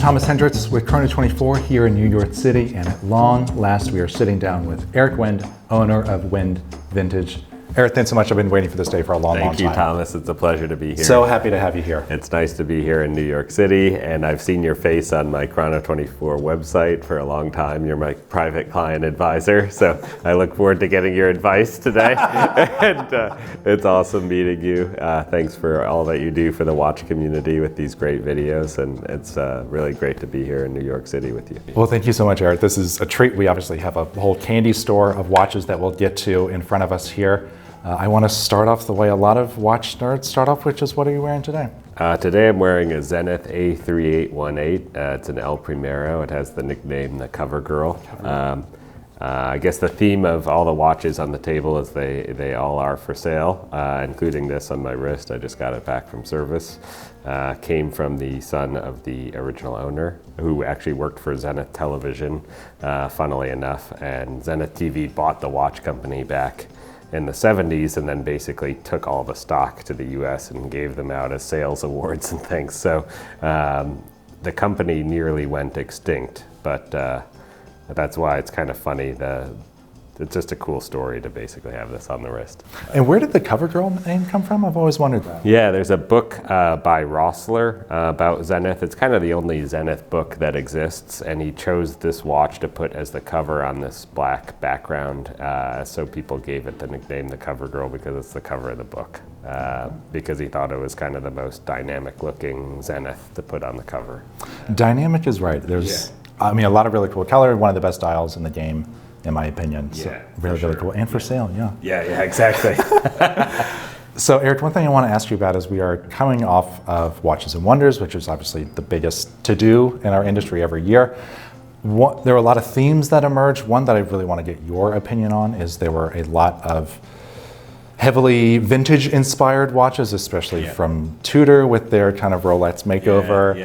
Thomas Hendricks with Chrono24 here in New York City, and at long last we are sitting down with Eric Wind, owner of Wind Vintage. Eric, thanks so much. I've been waiting for this day for a long time. Thank you, Thomas. It's a pleasure to be here. So happy to have you here. It's nice to be here in New York City, and I've seen your face on my Chrono24 website for a long time. You're my private client advisor, so I look forward to getting your advice today. And it's awesome meeting you. Thanks for all that you do for the watch community with these great videos, and it's really great to be here in New York City with you. Well, thank you so much, Eric. This is a treat. We obviously have a whole candy store of watches that we'll get to in front of us here. I want to start off the way a lot of watch nerds start off, which is, what are you wearing today? Today I'm wearing a Zenith A3818. It's an El Primero. It has the nickname the Covergirl. I guess the theme of all the watches on the table is they all are for sale, including this on my wrist. I just got it back from service. Came from the son of the original owner, who actually worked for Zenith Television, funnily enough, and Zenith TV bought the watch company back in the 70s and then basically took all the stock to the US and gave them out as sales awards and things. So the company nearly went extinct, but that's why it's kind of funny. It's just a cool story to basically have this on the wrist. And where did the Covergirl name come from? I've always wondered that. Yeah, there's a book by Rossler about Zenith. It's kind of the only Zenith book that exists, and he chose this watch to put as the cover on this black background, so people gave it the nickname the Covergirl because it's the cover of the book, because he thought it was kind of the most dynamic looking Zenith to put on the cover. Dynamic is right. There's, I mean, a lot of really cool color, one of the best dials in the game, in my opinion. So Yeah, really, really cool. And for sale, yeah. Yeah, exactly. So Eric, one thing I want to ask you about is we are coming off of Watches and Wonders, which is obviously the biggest to-do in our industry every year. There were a lot of themes that emerged. One that I really want to get your opinion on is there were a lot of heavily vintage-inspired watches, especially from Tudor with their kind of Rolex makeover.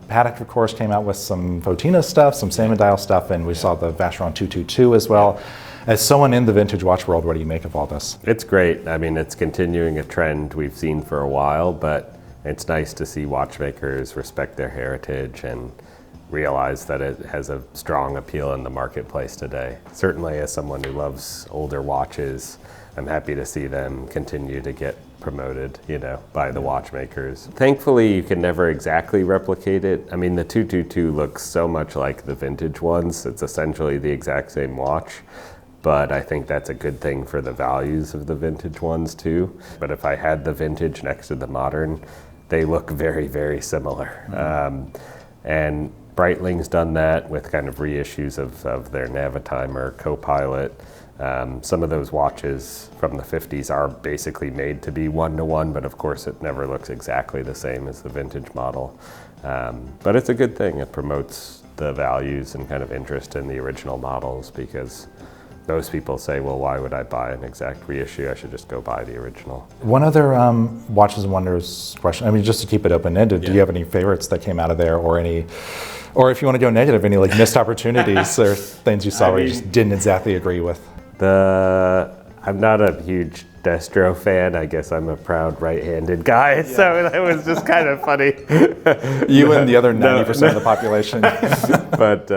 Patek, of course, came out with some Fotina stuff, some salmon dial stuff, and we saw the Vacheron 222 as well. As someone in the vintage watch world, what do you make of all this? It's great. I mean, it's continuing a trend we've seen for a while, but it's nice to see watchmakers respect their heritage and realize that it has a strong appeal in the marketplace today. Certainly, as someone who loves older watches, I'm happy to see them continue to get promoted, by the watchmakers. Thankfully, you can never exactly replicate it. I mean, the 222 looks so much like the vintage ones. It's essentially the exact same watch, but I think that's a good thing for the values of the vintage ones too. But if I had the vintage next to the modern, they look very, very similar. And Breitling's done that with kind of reissues of their Navitimer Copilot. Some of those watches from the 50s are basically made to be one-to-one, but of course it never looks exactly the same as the vintage model. But it's a good thing. It promotes the values and kind of interest in the original models, because most people say, well, why would I buy an exact reissue? I should just go buy the original. One other Watches and Wonders question, I mean, just to keep it open-ended, do you have any favorites that came out of there, or if you want to go negative, any like missed opportunities or things you saw where you just didn't exactly agree with? I'm not a huge Destro fan. I guess I'm a proud right-handed guy, so that was just kind of funny. You and the other 90% of the population. But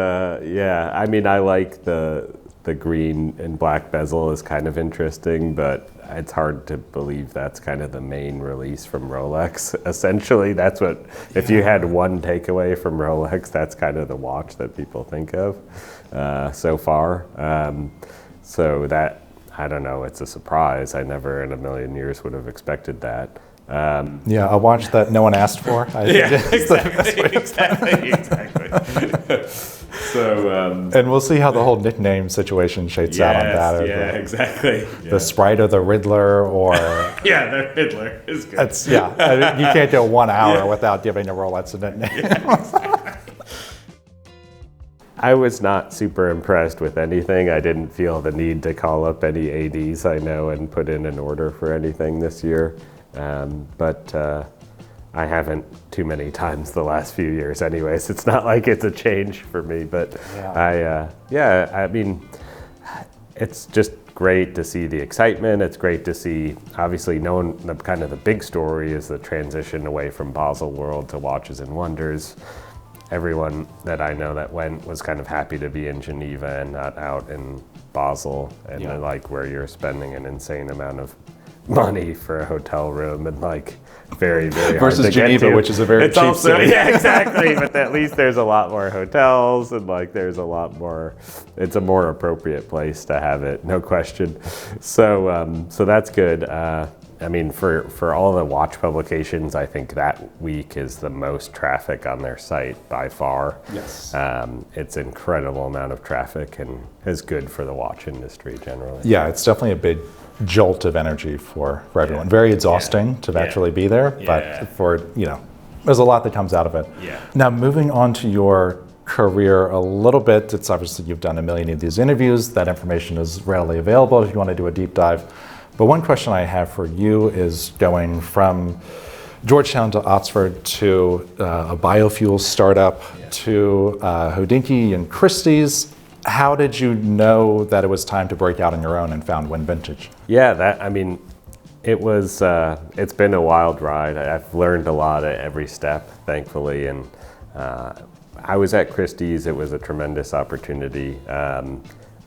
yeah, I mean, I like the green and black bezel is kind of interesting, but it's hard to believe that's kind of the main release from Rolex. Essentially, that's what, if you had one takeaway from Rolex, that's kind of the watch that people think of so far. So that, I don't know, it's a surprise. I never in a million years would have expected that. Yeah, a watch that no one asked for. Exactly. So, and we'll see how the whole nickname situation shakes out on that. Exactly. The Sprite or the Riddler, or yeah, the Riddler is good. That's, you can't go 1 hour without giving a Rolex a nickname. I was not super impressed with anything. I didn't feel the need to call up any ADs I know and put in an order for anything this year. But I haven't too many times the last few years anyways. It's not like it's a change for me, but I mean, it's just great to see the excitement. It's great to see, obviously, kind of the big story is the transition away from Basel World to Watches and Wonders. everyone that I know that went was kind of happy to be in Geneva and not out in Basel, and I like where you're spending an insane amount of money for a hotel room and like very hard versus to Geneva, get to. which is a very cheap city. Yeah, exactly. But at least there's a lot more hotels and like there's a lot more. It's a more appropriate place to have it, no question. So that's good. I mean, for all the watch publications, I think that week is the most traffic on their site by far. Yes. It's an incredible amount of traffic and is good for the watch industry generally. Yeah, it's definitely a big jolt of energy for everyone. Very exhausting to actually be there, but there's a lot that comes out of it. Yeah. Now, moving on to your career a little bit, it's obviously you've done a million of these interviews. That information is readily available if you want to do a deep dive. But one question I have for you is going from Georgetown to Oxford to a biofuel startup to Hodinkee and Christie's. How did you know that it was time to break out on your own and found Win Vintage? Yeah, it's been a wild ride. I've learned a lot at every step, thankfully, and I was at Christie's. It was a tremendous opportunity.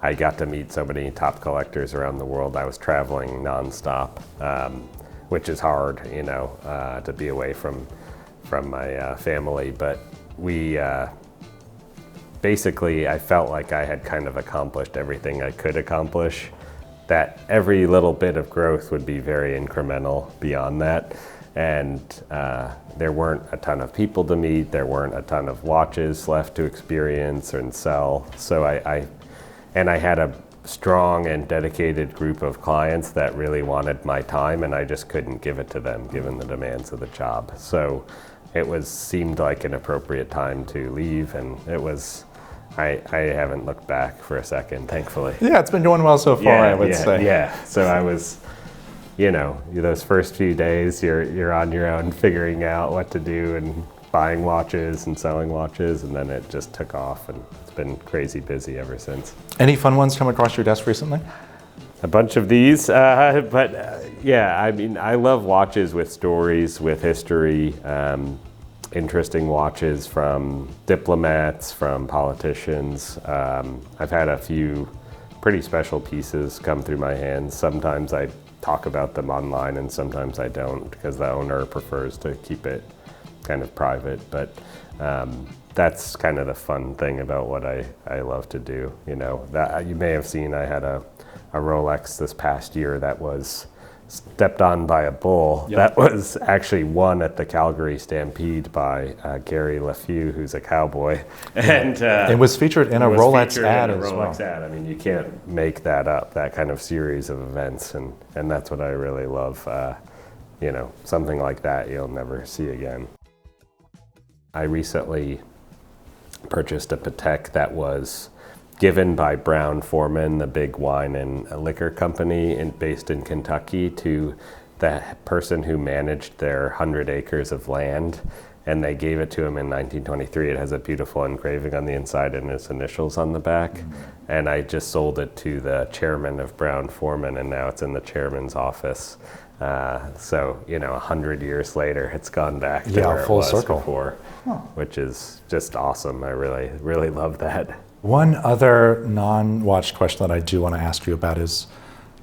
I got to meet so many top collectors around the world. I was traveling nonstop, which is hard, to be away from my family. But basically, I felt like I had kind of accomplished everything I could accomplish, that every little bit of growth would be very incremental beyond that. And there weren't a ton of people to meet, there weren't a ton of watches left to experience and sell. So I had a strong and dedicated group of clients that really wanted my time, and I just couldn't give it to them given the demands of the job. So it seemed like an appropriate time to leave, and I haven't looked back for a second, thankfully. Yeah, it's been going well so far, I would say. Yeah, so I was, those first few days, you're on your own figuring out what to do and buying watches and selling watches, and then it just took off, and it's been crazy busy ever since. Any fun ones come across your desk recently? A bunch of these, but I love watches with stories, with history. Interesting watches from diplomats, from politicians. I've had a few pretty special pieces come through my hands. Sometimes I talk about them online and sometimes I don't because the owner prefers to keep it kind of private. But that's kind of the fun thing about what I love to do. That you may have seen I had a Rolex this past year that was stepped on by a bull. Yep. That was actually won at the Calgary Stampede by Gary LeFew, who's a cowboy. And it was featured in a Rolex ad as well. I mean, you can't make that up, that kind of series of events, and that's what I really love. Something like that you'll never see again. I recently purchased a Patek that was given by Brown-Forman, the big wine and liquor company based in Kentucky, to the person who managed their 100 acres of land, and they gave it to him in 1923. It has a beautiful engraving on the inside and his initials on the back. Mm-hmm. And I just sold it to the chairman of Brown-Forman, and now it's in the chairman's office. 100 years later, it's gone back to where full it was circle. Before, which is just awesome. I really, really love that. One other non-watch question that I do want to ask you about is,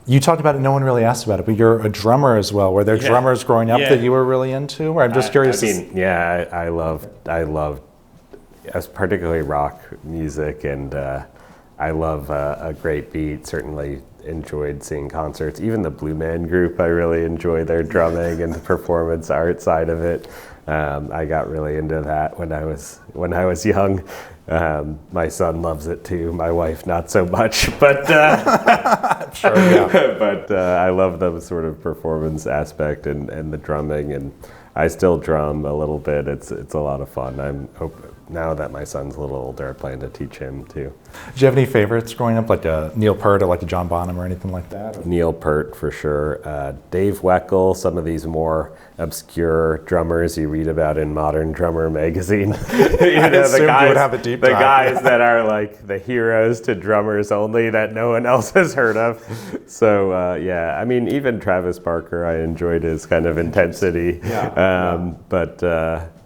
you talked about it, no one really asked about it, but you're a drummer as well. Were there drummers growing up that you were really into? Or I'm just curious. I love particularly rock music, and I love a great beat. Certainly enjoyed seeing concerts. Even the Blue Man Group, I really enjoy their drumming and the performance art side of it. I got really into that when I was young. My son loves it too. My wife, not so much, but sure, yeah. But I love the sort of performance aspect and the drumming, and I still drum a little bit. It's a lot of fun. Now that my son's a little older, I plan to teach him too. Did you have any favorites growing up, like a Neil Peart or like a John Bonham or anything like that? Neil Peart for sure. Dave Weckl, some of these more obscure drummers you read about in Modern Drummer magazine. I assumed you would have a deep dive. The guys that are like the heroes to drummers only that no one else has heard of. So even Travis Barker, I enjoyed his kind of intensity. But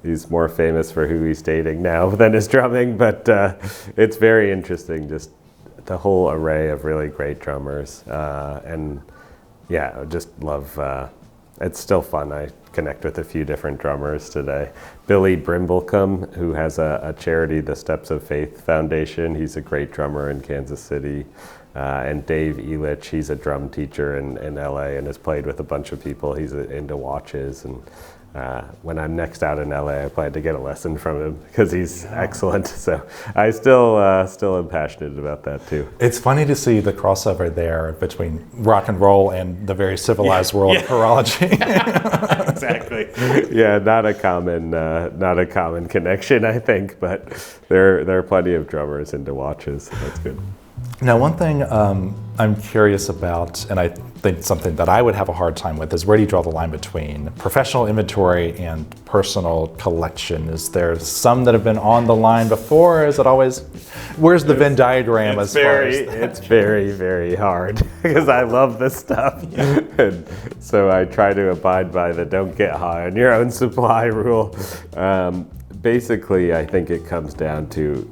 he's more famous for who he's dating now than his drumming, but it's very interesting, just the whole array of really great drummers. And yeah, I just love, it's still fun. I connect with a few different drummers today. Billy Brimblecombe, who has a charity, the Steps of Faith Foundation. He's a great drummer in Kansas City. And Dave Elich, he's a drum teacher in LA and has played with a bunch of people. He's into watches, and when I'm next out in LA, I plan to get a lesson from him because he's excellent. So I still am passionate about that too. It's funny to see the crossover there between rock and roll and the very civilized world of horology. Exactly. Yeah, not a common connection, I think, but there are plenty of drummers into watches. So that's good. Now, one thing I'm curious about, and I think something that I would have a hard time with, is where do you draw the line between professional inventory and personal collection? Is there some that have been on the line before, or is it always, where's the Venn diagram as far as that? It's very, very hard because I love this stuff. And so I try to abide by the don't get high on your own supply rule. Basically, I think it comes down to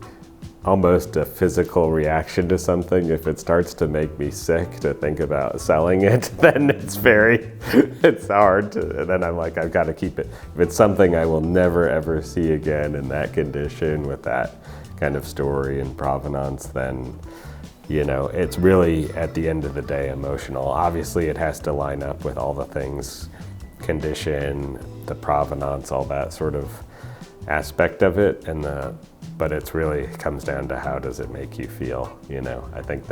almost a physical reaction to something. If it starts to make me sick to think about selling it, then it's hard then I'm like, I've got to keep it. If it's something I will never ever see again in that condition with that kind of story and provenance, then it's really at the end of the day emotional. Obviously it has to line up with all the things, condition, the provenance, all that sort of aspect of it, but it's really comes down to how does it make you feel. I think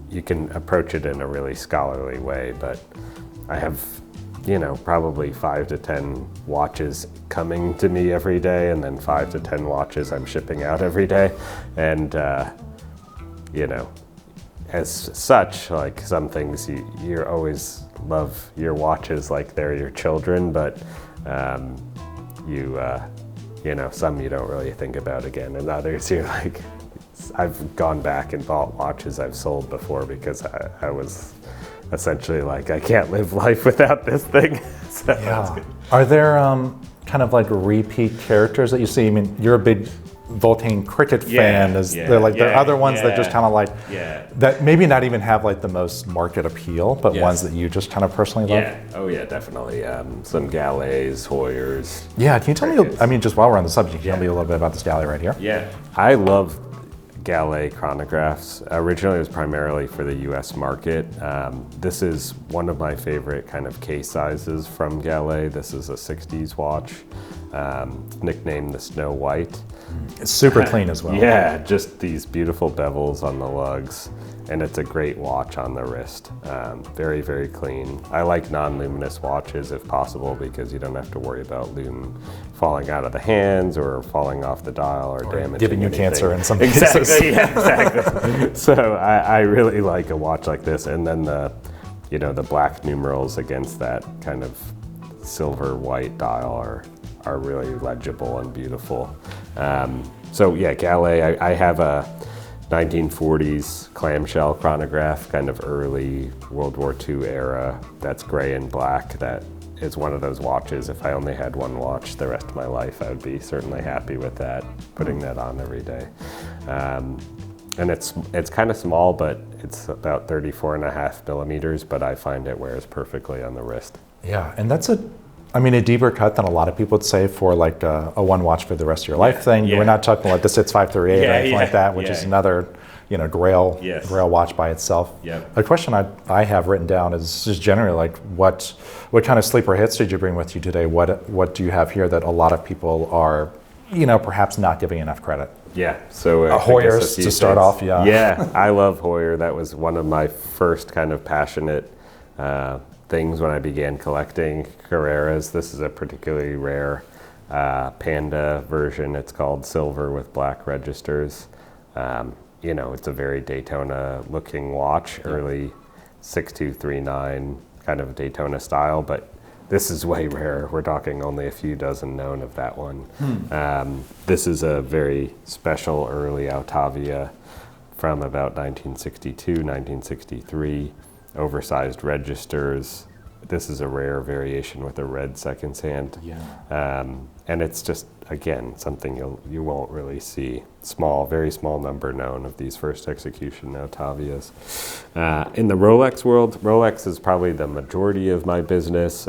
you can approach it in a really scholarly way, but I have probably 5 to 10 watches coming to me every day, and then 5 to 10 watches I'm shipping out every day, and as such, like some things you always love your watches like they're your children, but some you don't really think about again, and others you're like, I've gone back and bought watches I've sold before because I was essentially like, I can't live life without this thing. So yeah. Are there kind of like repeat characters that you see? I mean, you're a big Voltaire cricket fan. There are other ones that just kind of like that maybe not even have like the most market appeal, but ones that you just kind of personally love? Oh yeah, definitely. Some Galets, Heuers. Yeah, can you tell me, I mean, just while we're on the subject, can you tell me a little bit about this Galet right here? Yeah, I love Galet chronographs. Originally it was primarily for the US market. This is one of my favorite kind of case sizes from Galet. This is a 60s watch, nicknamed the Snow White. It's super clean as well. Yeah, just these beautiful bevels on the lugs, and it's a great watch on the wrist. Very, very clean. I like non-luminous watches if possible because you don't have to worry about lume falling out of the hands or falling off the dial or damaging giving you anything. cancer in some Exactly, cases. yeah, exactly. So I really like a watch like this, and then the black numerals against that kind of silver white dial are really legible and beautiful. So yeah, Galet, I have a 1940s clamshell chronograph, kind of early World War II era, that's gray and black. That is one of those watches, if I only had one watch the rest of my life, I would be certainly happy with that, putting that on every day. And it's kind of small, but it's about 34.5 millimeters, but I find it wears perfectly on the wrist. Yeah, and that's a deeper cut than a lot of people would say for like a one watch for the rest of your life thing. Yeah. We're not talking like the SITS 538 or anything like that, which is another grail watch by itself. Yep. A question I have written down is just generally like what kind of sleeper hits did you bring with you today? What do you have here that a lot of people are perhaps not giving enough credit? Yeah, so Heuer's to start off. Yeah, I love Heuer. That was one of my first kind of passionate things when I began collecting Carreras. This is a particularly rare Panda version. It's called silver with black registers. It's a very Daytona looking watch, early 6239 kind of Daytona style, but this is way rare. We're talking only a few dozen known of that one. This is a very special early Altavia from about 1962, 1963. Oversized registers, this is a rare variation with a red seconds hand. Yeah. And it's just, again, something you won't really see. Small, very small number known of these first execution Ottavias. In the Rolex world, Rolex is probably the majority of my business.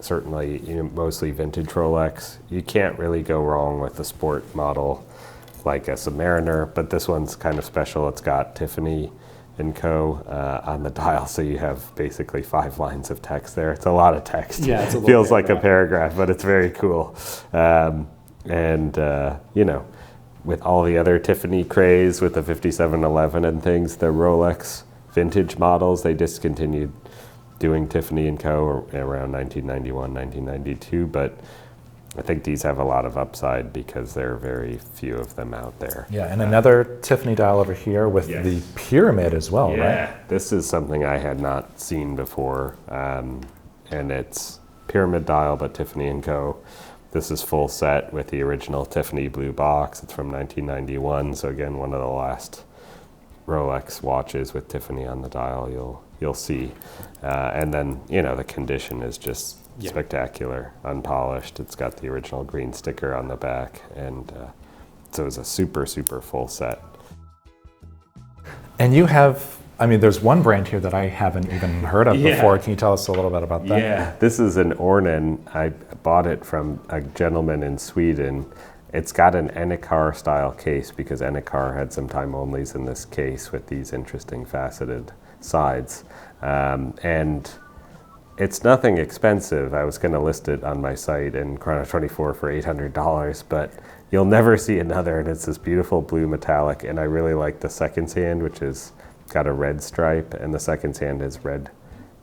Certainly, mostly vintage Rolex. You can't really go wrong with a sport model like a Submariner, but this one's kind of special. It's got Tiffany & Co. On the dial, so you have basically 5 lines of text there. It's a lot of text. Yeah, it's a little feels like a paragraph, but it's very cool. With all the other Tiffany craze with the 5711 and things, the Rolex vintage models, they discontinued doing Tiffany & Co. around 1991, 1992, but I think these have a lot of upside because there are very few of them out there. Yeah, and another Tiffany dial over here with the pyramid as well, right? Yeah, this is something I had not seen before, and it's pyramid dial, but Tiffany & Co. This is full set with the original Tiffany blue box. It's from 1991, so again, one of the last Rolex watches with Tiffany on the dial you'll see. And then, the condition is just spectacular, unpolished. It's got the original green sticker on the back, and so it's a super, super full set. And you have, there's one brand here that I haven't even heard of before. Can you tell us a little bit about that? Yeah, this is an Ornan. I bought it from a gentleman in Sweden. It's got an Enicar style case because Enicar had some time onlys in this case with these interesting faceted sides. And it's nothing expensive. I was going to list it on my site in Chrono24 for $800, but you'll never see another. And it's this beautiful blue metallic. And I really like the seconds hand, which is got a red stripe, and the seconds hand has red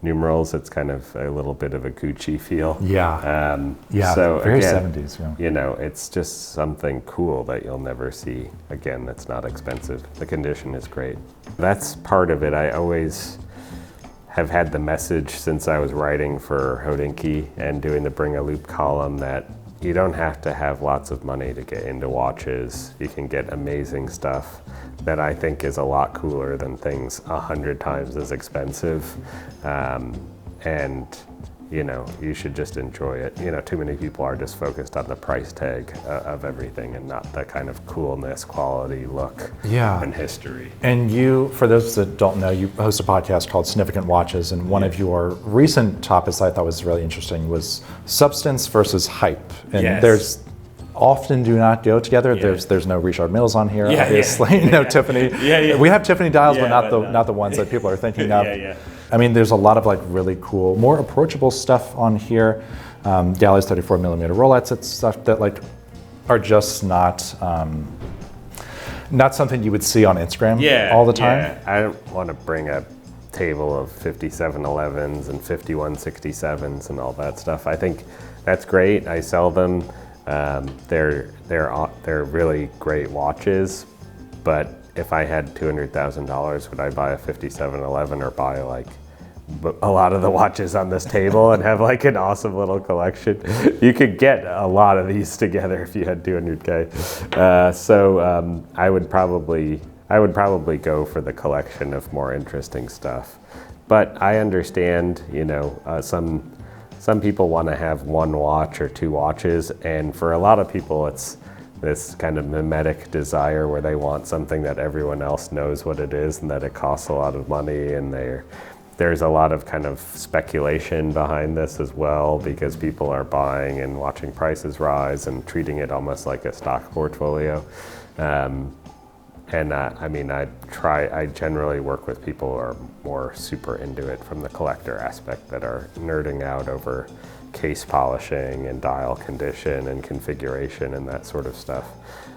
numerals. It's kind of a little bit of a Gucci feel. So very again, 70s. Yeah. It's just something cool that you'll never see again. That's not expensive. The condition is great. That's part of it. I always have had the message since I was writing for Hodinkee and doing the Bring a Loop column that you don't have to have lots of money to get into watches. You can get amazing stuff that I think is a lot cooler than things 100 times as expensive. And you should just enjoy it. Too many people are just focused on the price tag of everything and not the kind of coolness, quality, look, and history. And you, for those that don't know, you host a podcast called Significant Watches, and one of your recent topics I thought was really interesting was substance versus hype. And there's often do not go together. There's no Richard Milles on here, obviously. No Tiffany. We have Tiffany dials, but not the ones that people are thinking of. There's a lot of really cool, more approachable stuff on here. Galley's 34mm Rolex. It's stuff that are just not something you would see on Instagram all the time. I don't want to bring a table of 5711s and 5167s and all that stuff. I think that's great. I sell them. They're really great watches, but if I had $200,000, would I buy a 5711 or buy a lot of the watches on this table and have an awesome little collection? You could get a lot of these together if you had 200K. So I would probably go for the collection of more interesting stuff. But I understand, some people want to have one watch or two watches, and for a lot of people it's this kind of mimetic desire where they want something that everyone else knows what it is and that it costs a lot of money, and there's a lot of kind of speculation behind this as well because people are buying and watching prices rise and treating it almost like a stock portfolio. I generally work with people who are more super into it from the collector aspect, that are nerding out over case polishing and dial condition and configuration and that sort of stuff.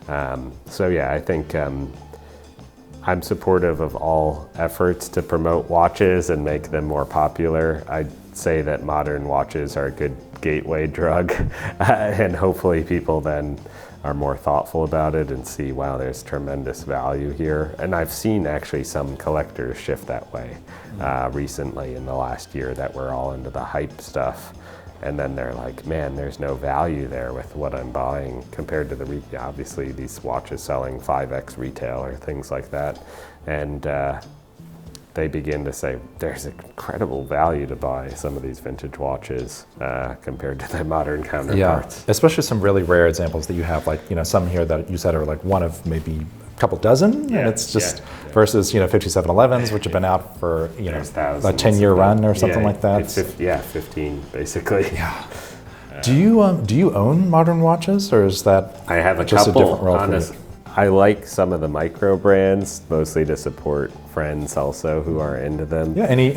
I think I'm supportive of all efforts to promote watches and make them more popular. I'd say that modern watches are a good gateway drug, and hopefully people then are more thoughtful about it and see, wow, there's tremendous value here. And I've seen actually some collectors shift that way recently in the last year, that we're all into the hype stuff. And then they're like, man, there's no value there with what I'm buying compared to the obviously these watches selling 5x retail or things like that. And they begin to say there's incredible value to buy some of these vintage watches compared to their modern counterparts. Yeah, especially some really rare examples that you have, like, you know, some here that you said are like one of maybe a couple dozen, and it's just versus, you know, 5711s, which have been out for, you know, a 10-year run or something like that. It's 15 basically. Yeah. Do you own modern watches, or is that I have a just couple, a different role for you? I like some of the micro brands, mostly to support friends also who are into them. Yeah, any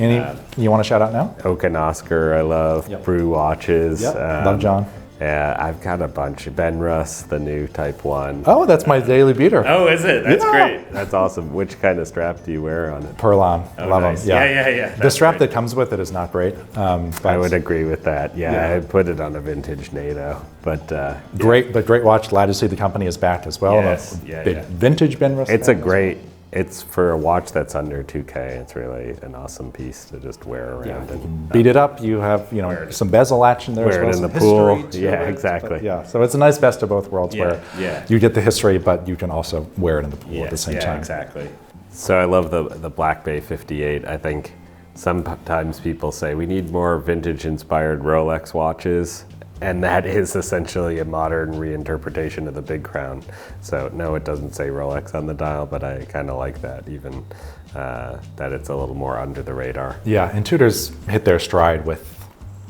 you want to shout out now? Oak and Oscar, I love. Yep. Brew watches. Yep. Love John. Yeah, I've got a bunch. Ben Russ, the new Type 1. Oh, that's my daily beater. Oh, is it? That's great. That's awesome. Which kind of strap do you wear on it? Perlon. Oh, Love nice. them. Yeah. The strap that comes with it is not great. But I would agree with that. Yeah, I put it on a vintage NATO. But great watch. Glad to see the company is back as well. Yes. Big vintage Ben Russ. It's a great. It's for a watch that's under 2K. It's really an awesome piece to just wear around and beat it up. You have, you know, some bezel action there as wear well. it in the some pool. history Yeah, to it. exactly. But yeah, so it's a nice best of both worlds where you get the history, but you can also wear it in the pool at the same time. Yeah, exactly. So I love the Black Bay 58. I think sometimes people say we need more vintage-inspired Rolex watches. And that is essentially a modern reinterpretation of the Big Crown. So no, it doesn't say Rolex on the dial, but I kind of like that, even that it's a little more under the radar. Yeah, and Tudor's hit their stride with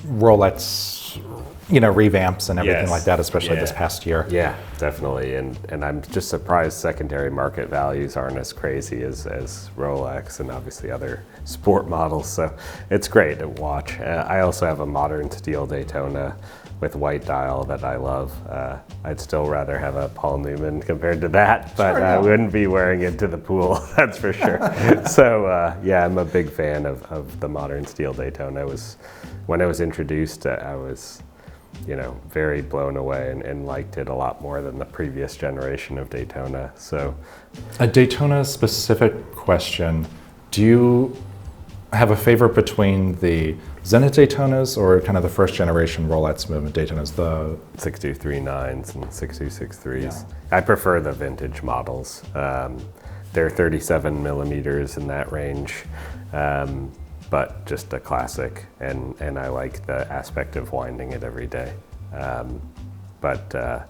Rolex, you know, revamps and everything like that, especially this past year. Yeah, definitely. And I'm just surprised secondary market values aren't as crazy as Rolex and obviously other sport models. So it's great to watch. I also have a modern steel Daytona with white dial that I love. I'd still rather have a Paul Newman compared to that, but I wouldn't be wearing it to the pool, that's for sure. So yeah, I'm a big fan of the modern steel Daytona. When it was introduced, I was, you know, very blown away and liked it a lot more than the previous generation of Daytona. So a Daytona specific question, do you have a favorite between the Zenith Daytonas or kind of the first generation Rolex movement Daytonas, the 6239s and 6263s? Yeah. I prefer the vintage models. They're 37 millimeters in that range, but just a classic, and I like the aspect of winding it every day. But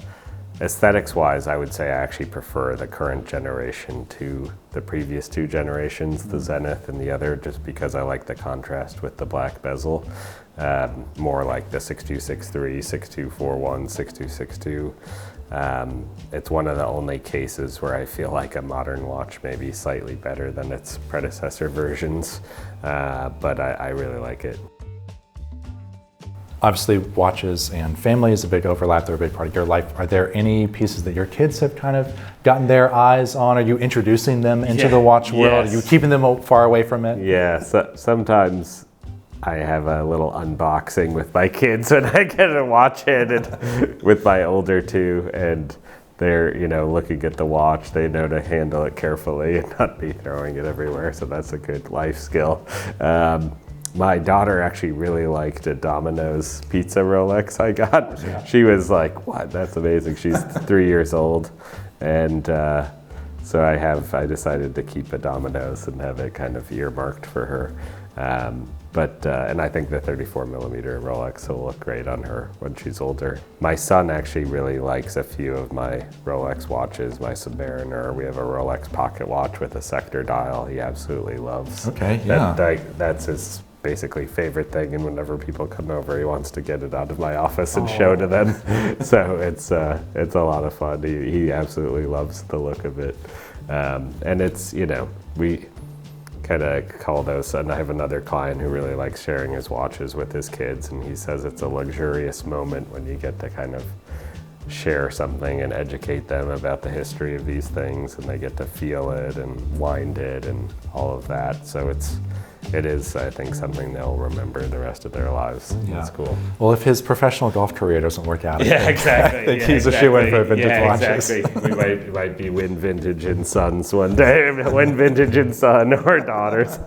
aesthetics-wise, I would say I actually prefer the current generation to the previous two generations, the Zenith and the other, just because I like the contrast with the black bezel. More like the 6263, 6241, 6262. It's one of the only cases where I feel like a modern watch may be slightly better than its predecessor versions, but I really like it. Obviously, watches and family is a big overlap. They're a big part of your life. Are there any pieces that your kids have kind of gotten their eyes on? Are you introducing them into the watch world? Are you keeping them far away from it? Yeah, so sometimes I have a little unboxing with my kids when I get to watch it, and with my older two, and they're, you know, looking at the watch. They know to handle it carefully and not be throwing it everywhere, so that's a good life skill. My daughter actually really liked a Domino's pizza Rolex I got. Yeah. She was like, what, that's amazing. She's 3 years old. And so I decided to keep a Domino's and have it kind of earmarked for her. And I think the 34 millimeter Rolex will look great on her when she's older. My son actually really likes a few of my Rolex watches, my Submariner. We have a Rolex pocket watch with a sector dial he absolutely loves. Okay, yeah. That's his basically favorite thing, and whenever people come over, he wants to get it out of my office and show to them. So it's a lot of fun. He absolutely loves the look of it, and it's, you know, we kind of call those, and I have another client who really likes sharing his watches with his kids, and he says it's a luxurious moment when you get to kind of share something and educate them about the history of these things, and they get to feel it and wind it and all of that. So it is, I think, something they'll remember the rest of their lives. Yeah. It's cool. Well, if his professional golf career doesn't work out, exactly. I think he's a shoe-in for vintage watches. Exactly. We might be Win Vintage and Sons one day. Win Vintage and Son or daughters.